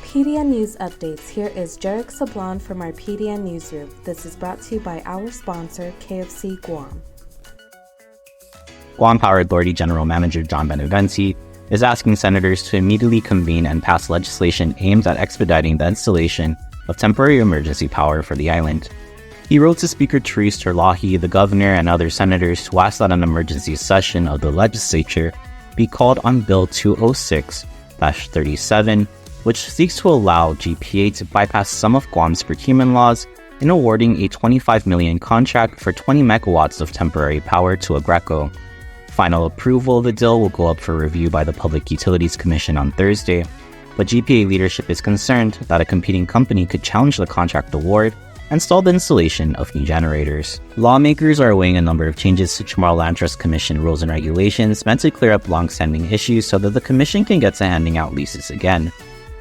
PDN News Updates. Here is Jarek Sablon from our PDN Newsroom. This is brought to you by our sponsor, KFC Guam. Guam Power Authority General Manager John Benavente is asking senators to immediately convene and pass legislation aimed at expediting the installation of temporary emergency power for the island. He wrote to Speaker Therese Terlahi, the governor, and other senators to ask that an emergency session of the legislature be called on Bill 206-37, which seeks to allow GPA to bypass some of Guam's procurement laws in awarding a $25 million contract for 20 megawatts of temporary power to Agreco. Final approval of the deal will go up for review by the Public Utilities Commission on Thursday, but GPA leadership is concerned that a competing company could challenge the contract award and stall the installation of new generators. Lawmakers are weighing a number of changes to Chamorro Land Trust Commission rules and regulations meant to clear up long-standing issues so that the commission can get to handing out leases again.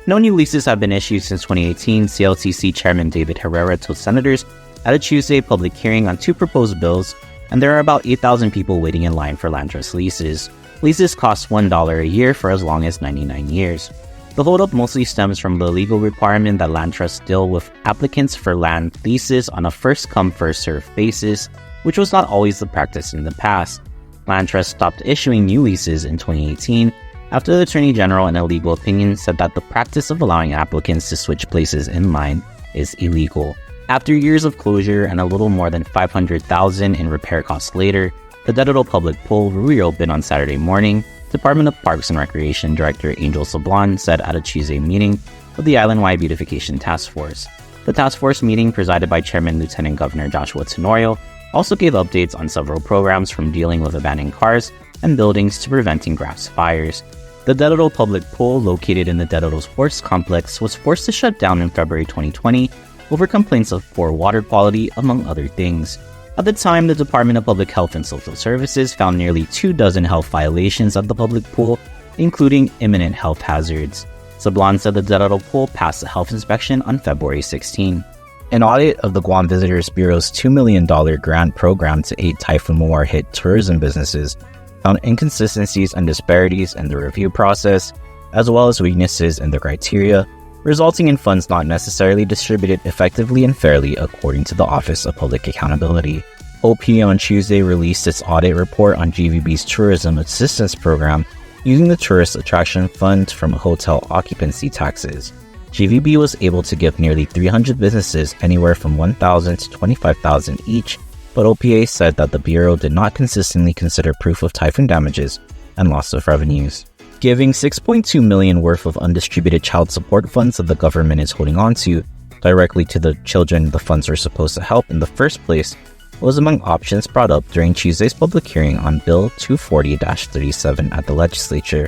No new leases have been issued since 2018, CLTC Chairman David Herrera told senators at a Tuesday public hearing on two proposed bills, and there are about 8,000 people waiting in line for land trust leases. Leases cost $1 a year for as long as 99 years. The holdup mostly stems from the legal requirement that land trusts deal with applicants for land leases on a first-come, first-served basis, which was not always the practice in the past. Land trusts stopped issuing new leases in 2018 after the Attorney General in a legal opinion said that the practice of allowing applicants to switch places in line is illegal. After years of closure and a little more than $500,000 in repair costs later, the Dedado Public Pool reopened on Saturday morning. Department of Parks and Recreation Director Angel Sablon said at a Tuesday meeting of the Island-wide Beautification Task Force. The task force meeting, presided by Chairman Lieutenant Governor Joshua Tenorio, also gave updates on several programs from dealing with abandoned cars and buildings to preventing grass fires. The Dedado Public Pool, located in the Dedado Sports Complex, was forced to shut down in February 2020 over complaints of poor water quality, among other things. At the time, the Department of Public Health and Social Services found nearly 24 health violations at the public pool, including imminent health hazards. Sablon said the Dedado Pool passed a health inspection on February 16. An audit of the Guam Visitors Bureau's $2 million grant program to aid Typhoon Mawar-hit tourism businesses found inconsistencies and disparities in the review process, as well as weaknesses in the criteria, resulting in funds not necessarily distributed effectively and fairly, according to the Office of Public Accountability. OP on Tuesday released its audit report on GVB's Tourism Assistance Program using the Tourist Attraction Fund from hotel occupancy taxes. GVB was able to give nearly 300 businesses anywhere from $1,000 to $25,000 each, but OPA said that the Bureau did not consistently consider proof of typhoon damages and loss of revenues. Giving $6.2 million worth of undistributed child support funds that the government is holding on to directly to the children the funds are supposed to help in the first place was among options brought up during Tuesday's public hearing on Bill 240-37 at the legislature.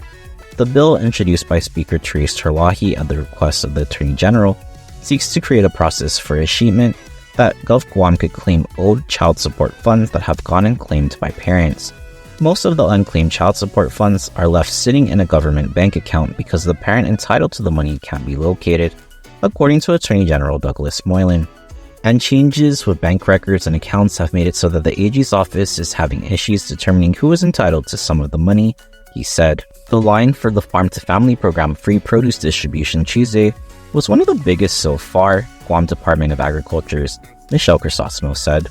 The bill, introduced by Speaker Therese Terlahi at the request of the Attorney General, seeks to create a process for escheatment that Gov Guam could claim owed child support funds that have gone unclaimed by parents. Most of the unclaimed child support funds are left sitting in a government bank account because the parent entitled to the money can't be located, according to Attorney General Douglas Moylan. And changes with bank records and accounts have made it so that the AG's office is having issues determining who is entitled to some of the money, he said. The line for the Farm to Family program free produce distribution Tuesday was one of the biggest so far, Guam Department of Agriculture's Michelle Crisostomo said.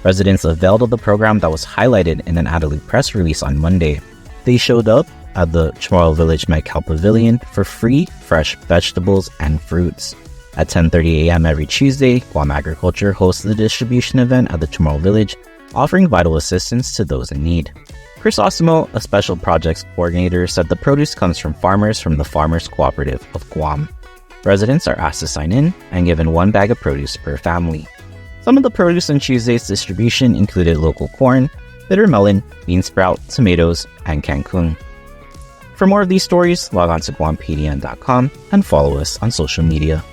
Residents availed of the program that was highlighted in an Adelaide press release on Monday. They showed up at the Chamorro Village Med-Cal Pavilion for free fresh vegetables and fruits. At 10:30 a.m. every Tuesday, Guam Agriculture hosts the distribution event at the Chamorro Village, offering vital assistance to those in need. Crisostomo, a special projects coordinator, said the produce comes from farmers from the Farmers Cooperative of Guam. Residents are asked to sign in and given one bag of produce per family. Some of the produce on Tuesday's distribution included local corn, bitter melon, bean sprout, tomatoes, and kangkung. For more of these stories, log on to GuamPDN.com and follow us on social media.